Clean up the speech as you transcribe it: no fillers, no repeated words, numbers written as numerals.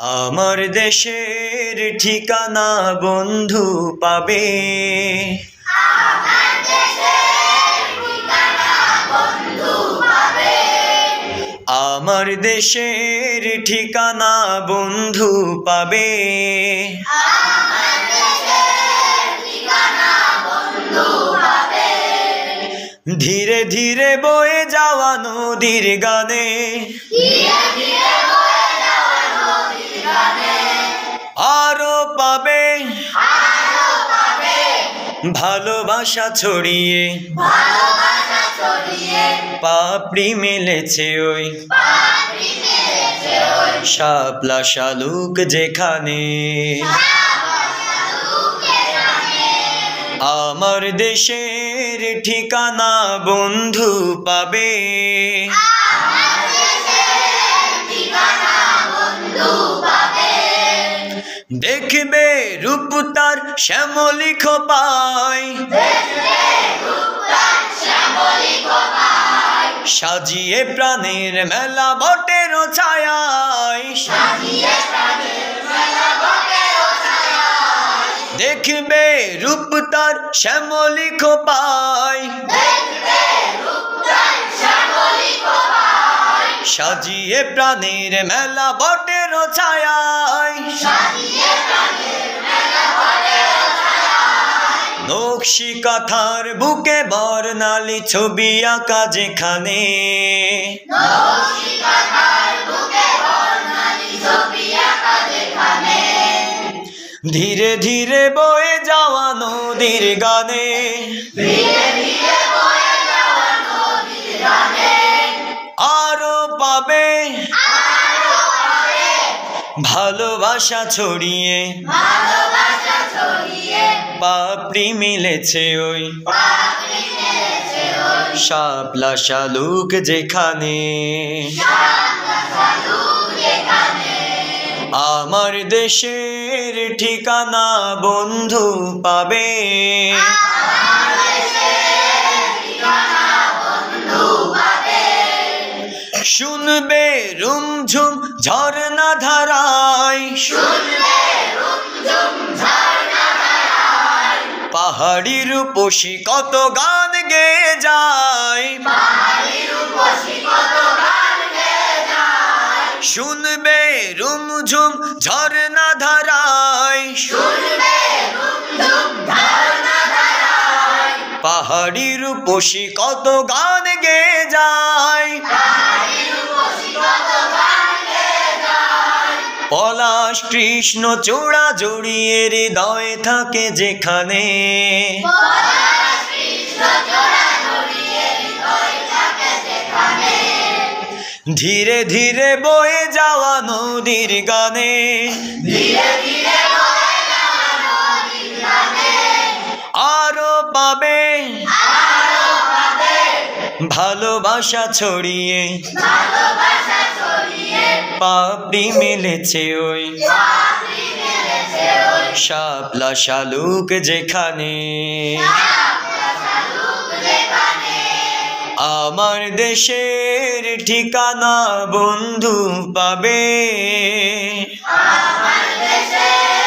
আমার দেশের ঠিকানা বন্ধু পাবে। আমার দেশের ঠিকানা বন্ধু পাবে। আমার দেশের ঠিকানা বন্ধু পাবে। আমার দেশের ঠিকানা বন্ধু পাবে। ধীরে ধীরে বয়ে যাওয়া নদীর গানে, ধীরে ধীরে বয়ে যাওয়া নদীর গানে আরো পাবে, আরো পাবে। ভালোবাসা ছড়িয়ে, ভালোবাসা ছড়িয়ে পাপড়ি মেলেছে ওই, পাপড়ি মেলেছে ওই শাপলা শালুক যেখানে। শালুকে জানে। আমার দেশের ঠিকানা বন্ধু পাবে। আমার দেশের ঠিকানা বন্ধু পাবে। দেখবে রূপ তার শ্যামলি খোপায়, দেখবে রূপদান শ্যামলী খোপায়, সাজিয়ে প্রাণের মেলা বটের ছায়ায়। সাজিয়ে প্রাণের মেলা বটের ছায়ায়। দেখবে রূপ তার শ্যামলি খোপায়, দেখবে রূপদান শ্যামলী খোপায়, সাজিয়ে প্রাণের মেলা বটের ছায়ায়। সাজিয়ে প্রাণের মেলা বটের ছায়ায়। নকশি কাঁথার বুকে বর্ণালী ছবি আঁকা যেখানে, নকশি কাঁথার বুকে বর্ণালী ছবি আঁকা যেখানে, ধীরে ধীরে বয়ে যাওয়া নদীর গানে, ধীরে ধীরে বয়ে যাওয়া নদীর গানে আরো পাবে, আরো পাবে। ভালোবাসা ছড়িয়ে, ভালোবাসা ছড়িয়ে পাপড়ি মিলেছে ওই, পাপড়ি মেলেছে ওই শাপলা শালুক যেখানে। শাপলা শালুক যেখানে। আমার দেশের ঠিকানা বন্ধু পাবে। আমার দেশের ঠিকানা বন্ধু পাবে। শুনবে রুমঝুম ঝর্ণা ধারায়, শুনবে রুমঝুম ঝর্ণা ধারায়, পাহাড়ি রূপসী কত গান গেয়ে যায়। পাহাড়ি রূপসী কত গান গেয়ে যায়। শুনবে রুমঝুম ঝর্ণা ধারায়, শুনবে রুমঝুম ঝর্ণা ধারায়, পাহাড়ি রূপসী কত গান গেয়ে যায়। পাহাড়ি রূপসী কত গান গেয়ে যায়। পলাশ কৃষ্ণ চূড়া জড়িয়ে হৃদয়ে থাকে যেখানে, পলাশ কৃষ্ণ চূড়া জড়িয়ে হৃদয় থাকে যেখানে, ধীরে ধীরে বয়ে যাওয়া নদীর গানে, ধীরে ধীরে বয়ে যাওয়া নদীর গানে আরো পাবে, আরো পাবে। ভালোবাসা ছড়িয়ে, ভালোবাসা ছড়িয়ে পাপড়ি মেলেছে ওই, পাপড়ি মেলেছে ওই শাপলা শালুক যেখানে। শাপলা শালুক যেখানে। আমার দেশের ঠিকানা বন্ধু পাবে। আমার দেশের